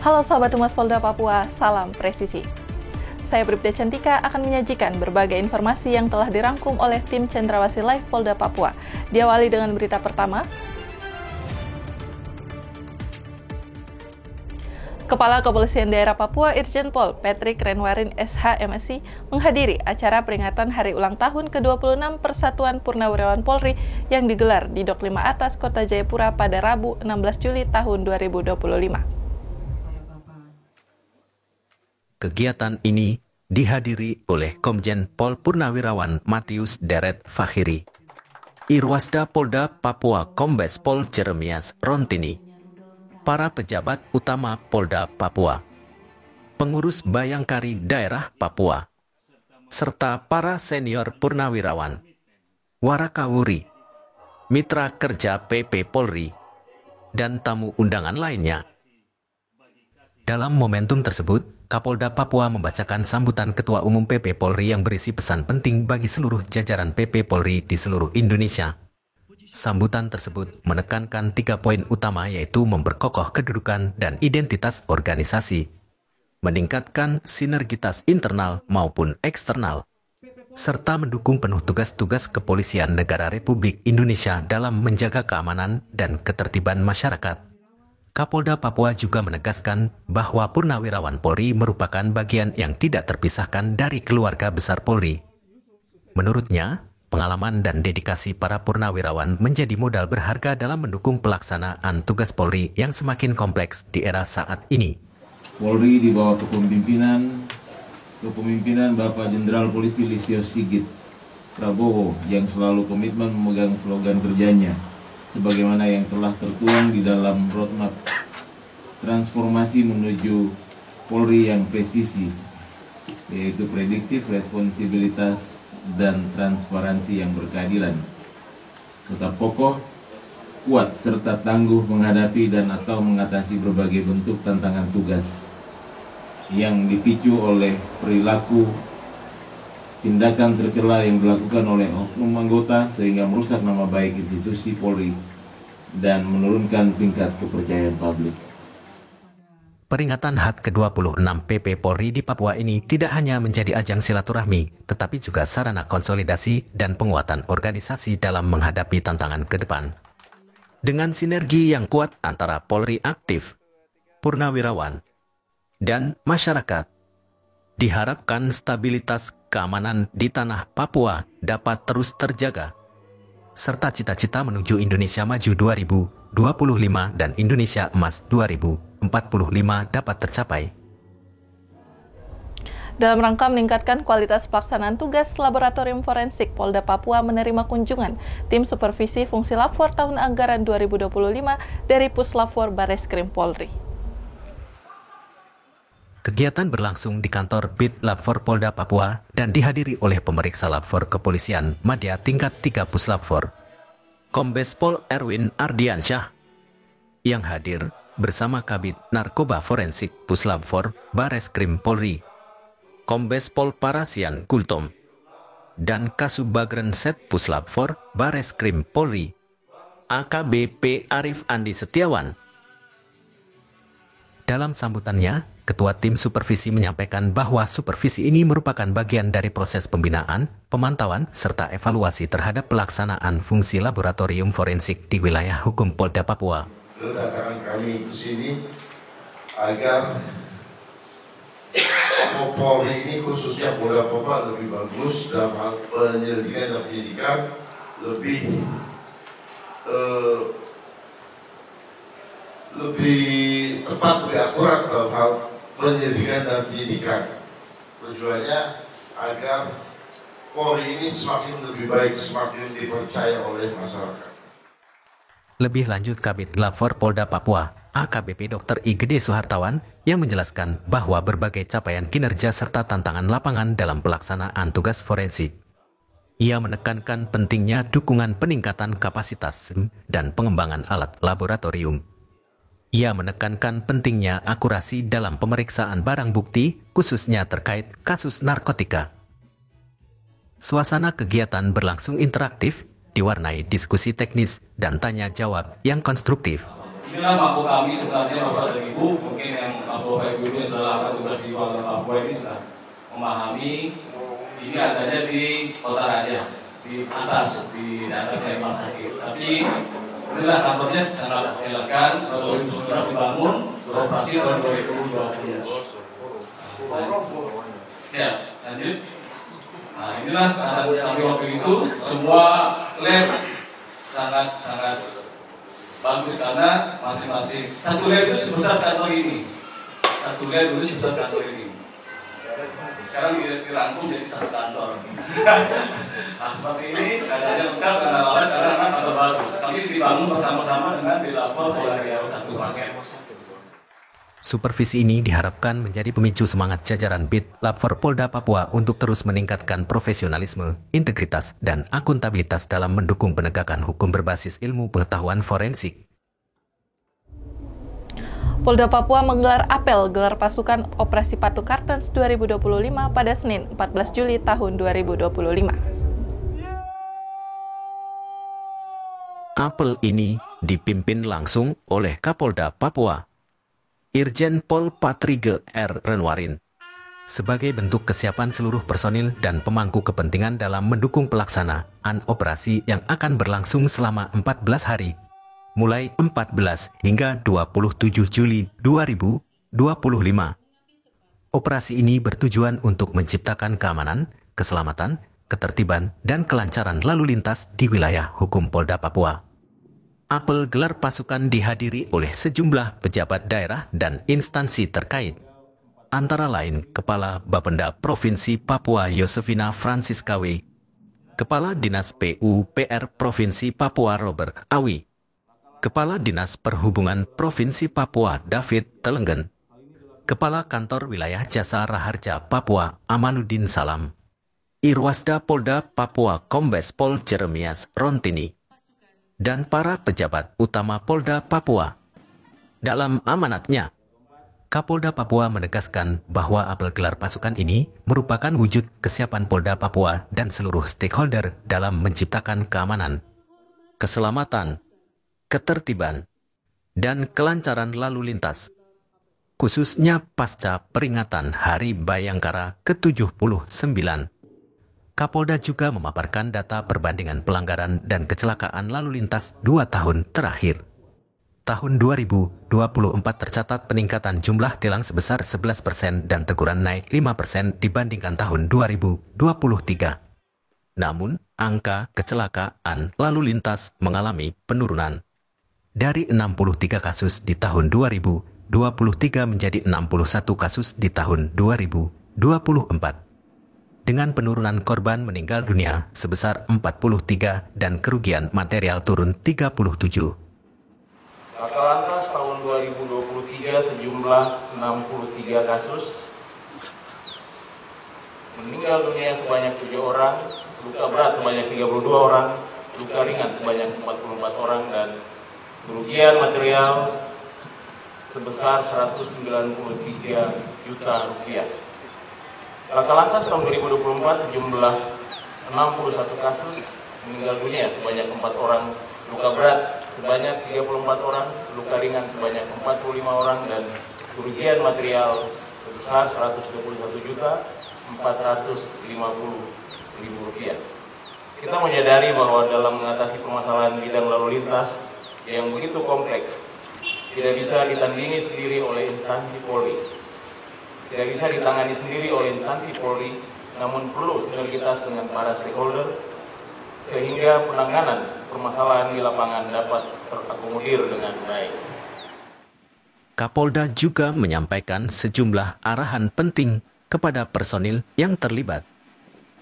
Halo sahabat Humas Polda Papua, salam presisi. Saya Bribda Cantika akan menyajikan berbagai informasi yang telah dirangkum oleh tim Cendrawasih Live Polda Papua. Diawali dengan berita pertama. Kepala Kepolisian Daerah Papua Irjen Pol Patrick Renwarin SH.MSc menghadiri acara peringatan Hari Ulang Tahun ke-26 Persatuan Purnawirawan Polri yang digelar di Dok 5 Atas, Kota Jayapura pada Rabu 16 Juli tahun 2025. Kegiatan ini dihadiri oleh Komjen Pol Purnawirawan Matius Deret Fakhiri, Irwasda Polda Papua Kombes Pol Jeremias Rontini, para pejabat utama Polda Papua, pengurus Bayangkari Daerah Papua, serta para senior purnawirawan, warakawuri, mitra kerja PP Polri, dan tamu undangan lainnya. Dalam momentum tersebut, Kapolda Papua membacakan sambutan Ketua Umum PP Polri yang berisi pesan penting bagi seluruh jajaran PP Polri di seluruh Indonesia. Sambutan tersebut menekankan 3 poin utama, yaitu memperkokoh kedudukan dan identitas organisasi, meningkatkan sinergitas internal maupun eksternal, serta mendukung penuh tugas-tugas kepolisian negara Republik Indonesia dalam menjaga keamanan dan ketertiban masyarakat. Kapolda Papua juga menegaskan bahwa Purnawirawan Polri merupakan bagian yang tidak terpisahkan dari keluarga besar Polri. Menurutnya, pengalaman dan dedikasi para purnawirawan menjadi modal berharga dalam mendukung pelaksanaan tugas Polri yang semakin kompleks di era saat ini. Polri di bawah kepemimpinan Bapak Jenderal Polisi Listio Sigit Prabowo yang selalu komitmen memegang slogan kerjanya, sebagaimana yang telah tertuang di dalam roadmap transformasi menuju Polri yang presisi, yaitu prediktif, responsibilitas, dan transparansi yang berkeadilan. Tetap kokoh, kuat, serta tangguh menghadapi dan atau mengatasi berbagai bentuk tantangan tugas yang dipicu oleh perilaku tindakan tercela yang dilakukan oleh oknum anggota sehingga merusak nama baik institusi Polri dan menurunkan tingkat kepercayaan publik. Peringatan HUT ke-26 PP Polri di Papua ini tidak hanya menjadi ajang silaturahmi, tetapi juga sarana konsolidasi dan penguatan organisasi dalam menghadapi tantangan ke depan. Dengan sinergi yang kuat antara Polri aktif, purnawirawan, dan masyarakat, diharapkan stabilitas keamanan di tanah Papua dapat terus terjaga, serta cita-cita menuju Indonesia Maju 2025 dan Indonesia Emas 2045 dapat tercapai. Dalam rangka meningkatkan kualitas pelaksanaan tugas, Laboratorium Forensik Polda Papua menerima kunjungan tim supervisi fungsi Labfor tahun anggaran 2025 dari Puslapfor Bareskrim Polri. Kegiatan berlangsung di kantor Bid Labfor Polda Papua dan dihadiri oleh pemeriksa Labfor Kepolisian Madya tingkat 3 Puslapfor, Kombes Pol Erwin Ardiansyah, yang hadir bersama Kabid Narkoba Forensik Puslapfor Bareskrim Polri, Kombes Pol Parasian Gultom, dan Kasubagren Set Puslapfor Bareskrim Polri, AKBP Arif Andi Setiawan. Dalam sambutannya, Ketua Tim Supervisi menyampaikan bahwa supervisi ini merupakan bagian dari proses pembinaan, pemantauan, serta evaluasi terhadap pelaksanaan fungsi laboratorium forensik di wilayah hukum Polda Papua. Kedatangan kami ke sini agar Polri ini, khususnya Polda Papua, lebih bagus dalam hal penyelidikan dan penyidikan, lebih tepat, lebih akurat dalam hal penyelidikan dan penyidikan. Tujuannya agar Polri ini semakin lebih baik, semakin dipercaya oleh masyarakat. Lebih lanjut, Kabid Labfor Polda Papua, AKBP Dr. I. Gede Suhartawan, yang menjelaskan bahwa berbagai capaian kinerja serta tantangan lapangan dalam pelaksanaan tugas forensik. Ia menekankan pentingnya dukungan peningkatan kapasitas dan pengembangan alat laboratorium. Ia menekankan pentingnya akurasi dalam pemeriksaan barang bukti, khususnya terkait kasus narkotika. Suasana kegiatan berlangsung interaktif, diwarnai diskusi teknis dan tanya jawab yang konstruktif. Inilah mampu kami sebenarnya Bapak dan Ibu, mungkin yang Bapak Ibu ini sudah lama tugas di Polda Papua ini sudah memahami. Ini adanya di Kota Raja, di atas, di daerah rumah sakit. Tapi inilah kantornya sangat elegan, baru sudah dibangun, beroperasi tahun 2020. Siap, lanjut. Nah inilah sampai waktu itu semua lab sangat bagus karena masing-masing satu lab itu sebesar kantor ini. Satu lab dulu sebesar kantor ini. Sekarang dirangkum jadi satu kantor. Nah seperti ini keadaannya lengkap karena lawan karena kantor baru. Kami dibangun bersama-sama dengan dilapor oleh satu paket. Supervisi ini diharapkan menjadi pemicu semangat jajaran BIT Lapfor Polda Papua untuk terus meningkatkan profesionalisme, integritas, dan akuntabilitas dalam mendukung penegakan hukum berbasis ilmu pengetahuan forensik. Polda Papua menggelar apel gelar pasukan Operasi Patu Kartens 2025 pada Senin 14 Juli tahun 2025. Apel ini dipimpin langsung oleh Kapolda Papua, Irjen Pol Patrige R. Renwarin, sebagai bentuk kesiapan seluruh personil dan pemangku kepentingan dalam mendukung pelaksanaan operasi yang akan berlangsung selama 14 hari, mulai 14 hingga 27 Juli 2025. Operasi ini bertujuan untuk menciptakan keamanan, keselamatan, ketertiban, dan kelancaran lalu lintas di wilayah hukum Polda Papua. Apel gelar pasukan dihadiri oleh sejumlah pejabat daerah dan instansi terkait, antara lain Kepala Bapenda Provinsi Papua Yosefina Francis Kawe, Kepala Dinas PUPR Provinsi Papua Robert Awi, Kepala Dinas Perhubungan Provinsi Papua David Telenggen, Kepala Kantor Wilayah Jasa Raharja Papua Amaluddin Salam, Irwasda Polda Papua Kombes Pol Jeremias Rontini, dan para pejabat utama Polda Papua. Dalam amanatnya, Kapolda Papua menegaskan bahwa apel gelar pasukan ini merupakan wujud kesiapan Polda Papua dan seluruh stakeholder dalam menciptakan keamanan, keselamatan, ketertiban, dan kelancaran lalu lintas, khususnya pasca peringatan Hari Bayangkara ke-79. Kapolda juga memaparkan data perbandingan pelanggaran dan kecelakaan lalu lintas 2 tahun terakhir. Tahun 2024 tercatat peningkatan jumlah tilang sebesar 11% dan teguran naik 5% dibandingkan tahun 2023. Namun, angka kecelakaan lalu lintas mengalami penurunan. Dari 63 kasus di tahun 2023 menjadi 61 kasus di tahun 2024. Dengan penurunan korban meninggal dunia sebesar 43 dan kerugian material turun 37. Laka lantas tahun 2023 sejumlah 63 kasus, meninggal dunia sebanyak 7 orang, luka berat sebanyak 32 orang, luka ringan sebanyak 44 orang, dan kerugian material sebesar 193 juta rupiah. Laka lantas tahun 2024 sejumlah 61 kasus, meninggal dunia sebanyak 4 orang, luka berat sebanyak 34 orang, luka ringan sebanyak 45 orang, dan kerugian material sebesar 121.450.000 rupiah. Kita menyadari bahwa dalam mengatasi permasalahan bidang lalu lintas yang begitu kompleks, tidak bisa ditandingi sendiri oleh instansi Polri. Tidak bisa ditangani sendiri oleh instansi Polri, namun perlu sinergitas dengan para stakeholder, sehingga penanganan permasalahan di lapangan dapat terakomodir dengan baik. Kapolda juga menyampaikan sejumlah arahan penting kepada personil yang terlibat.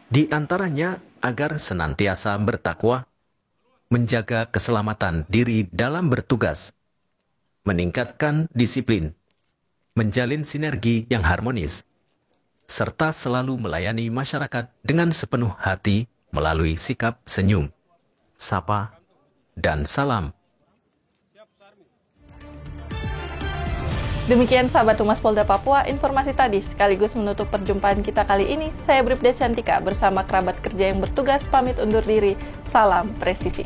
Di antaranya agar senantiasa bertakwa, menjaga keselamatan diri dalam bertugas, meningkatkan disiplin, menjalin sinergi yang harmonis, serta selalu melayani masyarakat dengan sepenuh hati melalui sikap senyum, sapa, dan salam. Demikian sahabat Humas Polda Papua, informasi tadi sekaligus menutup perjumpaan kita kali ini. Saya Bribda Cantika bersama kerabat kerja yang bertugas pamit undur diri. Salam presisi.